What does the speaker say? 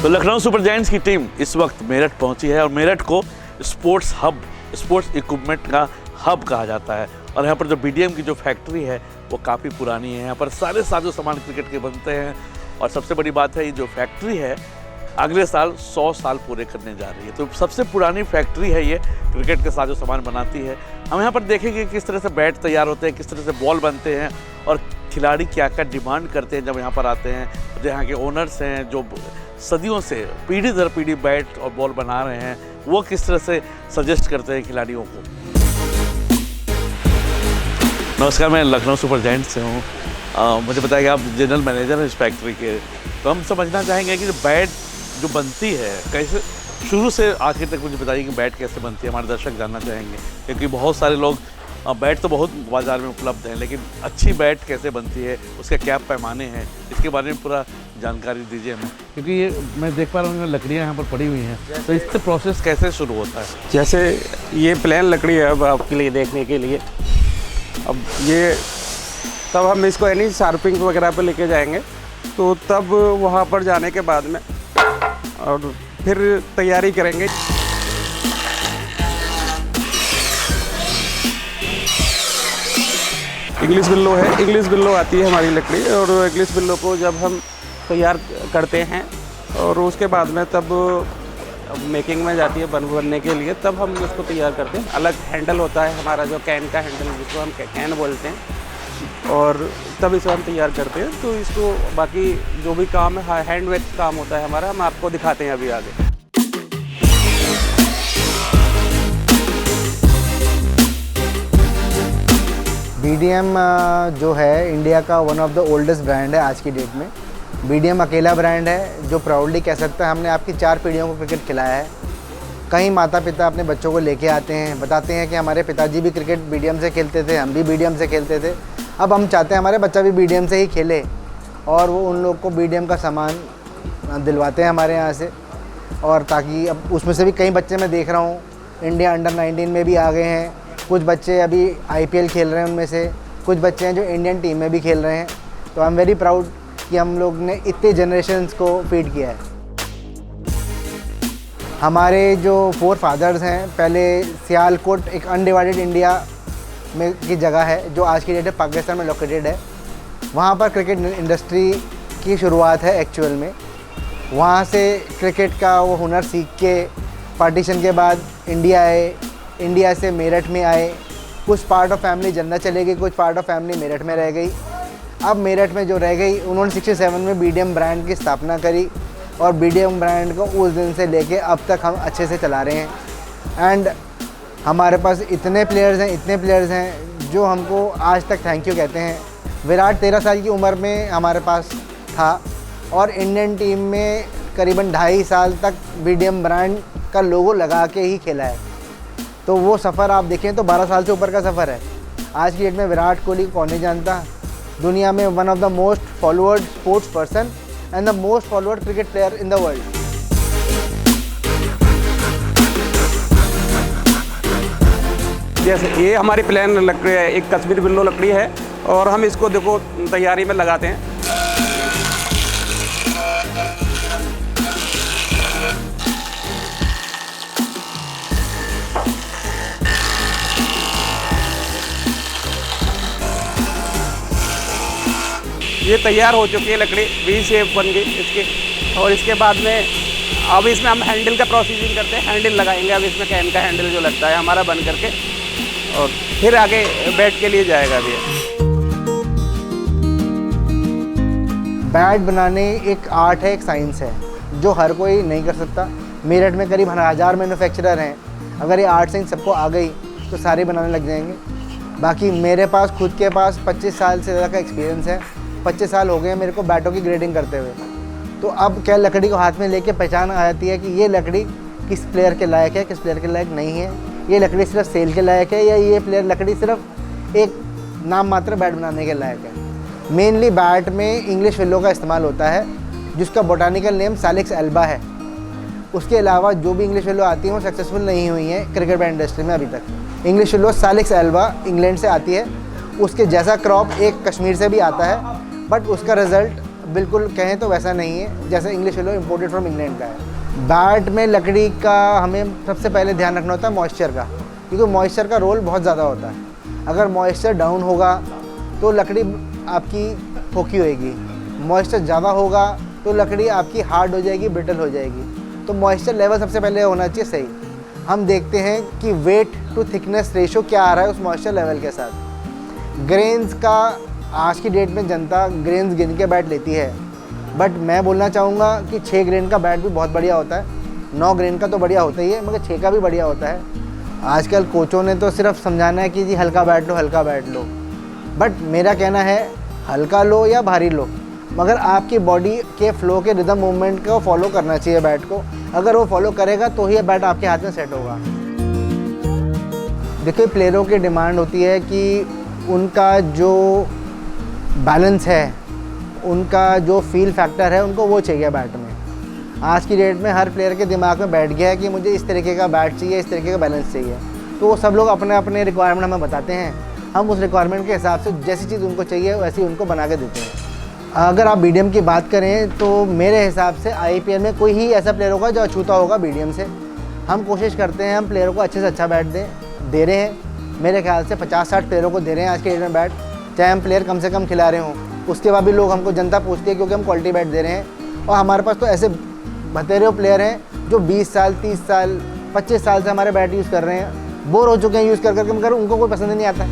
तो Lucknow super giants की team इस वक्त मेरठ पहुंची है और मेरठ को स्पोर्ट्स हब, स्पोर्ट्स इक्विपमेंट का हब कहा जाता है। और यहाँ पर जो बीडीएम की जो फैक्ट्री है वो काफ़ी पुरानी है। यहाँ पर सारे साजो सामान क्रिकेट के बनते हैं और सबसे बड़ी बात है ये जो फैक्ट्री है अगले साल 100 साल पूरे करने जा रही है। तो सबसे पुरानी फैक्ट्री है ये, क्रिकेट के साजो सामान बनाती है। हम यहाँ पर देखेंगे किस तरह से बैट तैयार होते हैं, किस तरह से बॉल बनते हैं और खिलाड़ी क्या क्या डिमांड करते हैं जब यहाँ पर आते हैं। जो यहाँ के ओनर्स हैं जो सदियों से पीढ़ी दर पीढ़ी बैट और बॉल बना रहे हैं, वो किस तरह से सजेस्ट करते हैं खिलाड़ियों को। नमस्कार, मैं लखनऊ सुपर जायंट्स से हूँ। मुझे बताइए आप जनरल मैनेजर हैं इस फैक्ट्री के, तो हम समझना चाहेंगे कि जो बैट जो बनती है कैसे शुरू से आखिर तक, मुझे बताइए कि बैट कैसे बनती है। हमारे दर्शक जानना चाहेंगे क्योंकि बहुत सारे लोग बैट तो बहुत बाज़ार में उपलब्ध हैं, लेकिन अच्छी बैट कैसे बनती है, उसके क्या पैमाने हैं, इसके बारे में पूरा जानकारी दीजिए हमें। क्योंकि ये मैं देख पा रहा हूँ लकड़ियाँ यहाँ पर पड़ी हुई हैं, तो इससे प्रोसेस कैसे शुरू होता है? जैसे ये प्लेन लकड़ी है अब आपके लिए देखने के लिए, अब ये तब हम इसको यानी शार्पिंग वगैरह पे लेके जाएंगे, तो तब वहाँ पर जाने के बाद में और फिर तैयारी करेंगे। इंग्लिश बिल्लो है, इंग्लिश बिल्लो आती है हमारी लकड़ी, और इंग्लिश बिल्लो को जब हम तैयार करते हैं और उसके बाद में तब मेकिंग में जाती है बनने के लिए, तब हम उसको तैयार करते हैं। अलग हैंडल होता है हमारा जो कैन का हैंडल, जिसको हम कैन बोलते हैं, और तब इसे हम तैयार करते हैं। तो इसको बाकी जो भी काम है हैंडमेड काम होता है हमारा, हम आपको दिखाते हैं अभी आगे। बीडीएम जो है इंडिया का one of the oldest brand है आज की डेट में। बीडीएम अकेला ब्रांड है जो प्राउडली कह सकता है हमने आपकी 4 पीढ़ियों को क्रिकेट खिलाया है। कई माता पिता अपने बच्चों को लेके आते हैं, बताते हैं कि हमारे पिताजी भी क्रिकेट बीडीएम से खेलते थे, हम भी बीडीएम से खेलते थे, अब हम चाहते हैं हमारे बच्चा भी बीडीएम से ही खेले, और वो उन लोग को बीडीएम का सामान दिलवाते हैं हमारे यहाँ से। और ताकि अब उसमें से भी कई बच्चे मैं देख रहा हूँ इंडिया अंडर 19 में भी आ गए हैं, कुछ बच्चे अभी आईपीएल खेल रहे हैं, उनमें से कुछ बच्चे हैं जो इंडियन टीम में भी खेल रहे हैं। तो आई एम वेरी प्राउड कि हम लोग ने इतने जनरेशन्स को फीड किया है। हमारे जो 4 फादर्स हैं, पहले सियालकोट एक अनडिवाइडेड इंडिया में की जगह है जो आज की डेट में पाकिस्तान में लोकेटेड है। वहाँ पर क्रिकेट इंडस्ट्री की शुरुआत है एक्चुअल में। वहाँ से क्रिकेट का वो हुनर सीख के पार्टीशन के बाद इंडिया आए, इंडिया से मेरठ में आए। कुछ पार्ट ऑफ फैमिली जन्नत चले गई, कुछ पार्ट ऑफ फैमिली मेरठ में रह गई। अब मेरठ में जो रह गई, उन्होंने 67 में बीडीएम ब्रांड की स्थापना करी, और बीडीएम ब्रांड को उस दिन से लेके अब तक हम अच्छे से चला रहे हैं। एंड हमारे पास इतने प्लेयर्स हैं जो हमको आज तक थैंक यू कहते हैं। विराट 13 साल की उम्र में हमारे पास था और इंडियन टीम में करीबन 2.5 साल तक बीडीएम ब्रांड का लोगो लगा के ही खेला है। तो वो सफ़र आप देखें तो 12 साल से ऊपर का सफ़र है। आज की डेट में विराट कोहली को कौन नहीं जानता, दुनिया में one of the most followed sports person and the most followed cricket player in the world. जैसे ये हमारी प्लेन लकड़ी है, एक कश्मीरी बिल्लो लकड़ी है, और हम इसको देखो तैयारी में लगाते हैं। ये तैयार हो चुकी है लकड़ी, वी शेप बन गई इसकी। और इसके बाद में अब इसमें हम हैंडल का प्रोसीजिंग करते हैं, हैंडल लगाएंगे। अब इसमें कैन का हैंडल जो लगता है हमारा बन करके, और फिर आगे बैट के लिए जाएगा अभी। बैट बनाने एक आर्ट है, एक साइंस है जो हर कोई नहीं कर सकता। मेरठ में करीब 1000 मैन्युफैक्चरर हैं। अगर ये आर्ट साइंस सबको आ गई तो सारे बनाने लग जाएंगे। बाकी मेरे पास खुद के पास 25 साल से ज़्यादा का एक्सपीरियंस है। 25 साल हो गए हैं मेरे को बैटों की ग्रेडिंग करते हुए। तो अब क्या लकड़ी को हाथ में लेके पहचान आ जाती है कि ये लकड़ी किस प्लेयर के लायक है, किस प्लेयर के लायक नहीं है। ये लकड़ी सिर्फ सेल के लायक है, या ये प्लेयर लकड़ी सिर्फ एक नाम मात्र बैट बनाने के लायक है। मेनली बैट में इंग्लिश विल्लो का इस्तेमाल होता है, जिसका बोटानिकल नेम सालिक्स एल्बा है। उसके अलावा जो भी इंग्लिश विल्लो आती हैं वो सक्सेसफुल नहीं हुई हैं क्रिकेट बैट इंडस्ट्री में अभी तक। इंग्लिश विल्लो सालिक्स एल्बा इंग्लैंड से आती है, उसके जैसा क्रॉप एक कश्मीर से भी आता है, बट उसका रिज़ल्ट बिल्कुल कहें तो वैसा नहीं है जैसा English yellow imported from England का है। बैट में लकड़ी का हमें सबसे पहले ध्यान रखना होता है मॉइस्चर का, क्योंकि मॉइस्चर का रोल बहुत ज़्यादा होता है। अगर मॉइस्चर डाउन होगा तो लकड़ी आपकी फोकी होएगी, मॉइस्चर ज़्यादा होगा तो लकड़ी आपकी हार्ड हो जाएगी, ब्रिटल हो जाएगी। तो मॉइस्चर लेवल सबसे पहले होना चाहिए सही। हम देखते हैं कि वेट टू थिकनेस रेशो क्या आ रहा है उस मॉइस्चर लेवल के साथ। ग्रेन्स का आज की डेट में जनता ग्रेन्स गिन के बैट लेती है, बट मैं बोलना चाहूँगा कि 6 ग्रेन का बैट भी बहुत बढ़िया होता है। 9 ग्रेन का तो बढ़िया होता ही है, मगर 6 का भी बढ़िया होता है। आजकल कोचों ने तो सिर्फ समझाना है कि जी हल्का बैट लो, हल्का बैट लो, बट मेरा कहना है हल्का लो या भारी लो, मगर आपकी बॉडी के फ्लो के रिदम मूवमेंट को फॉलो करना चाहिए बैट को। अगर वो फॉलो करेगा तो ही बैट आपके हाथ में सेट होगा। देखिए, प्लेयरों की डिमांड होती है कि उनका जो बैलेंस है, उनका जो फील फैक्टर है, उनको वो चाहिए बैट में। आज की डेट में हर प्लेयर के दिमाग में बैठ गया है कि मुझे इस तरीके का बैट चाहिए, इस तरीके का बैलेंस चाहिए। तो वो सब लोग अपने अपने रिक्वायरमेंट हमें बताते हैं, हम उस रिक्वायरमेंट के हिसाब से जैसी चीज़ उनको चाहिए वैसी उनको बना के देते हैं। अगर आप बीडीएम की बात करें तो मेरे हिसाब से आईपीएल में कोई ही ऐसा प्लेयर होगा जो अछूता होगा बीडीएम से। हम कोशिश करते हैं हम प्लेयरों को अच्छे से अच्छा बैट दे रहे हैं। मेरे ख्याल से 50-60 प्लेयरों को दे रहे हैं आज के डेट में बैट, चाहे हम प्लेयर कम से कम खिला रहे हों। उसके बाद भी लोग हमको जनता पूछती है क्योंकि हम क्वालिटी बैट दे रहे हैं। और हमारे पास तो ऐसे भतेरे प्लेयर हैं जो 20 साल, 30 साल, 25 साल से हमारे बैट यूज़ कर रहे हैं, बोर हो चुके हैं यूज़ कर करके, मगर उनको कोई पसंद नहीं आता।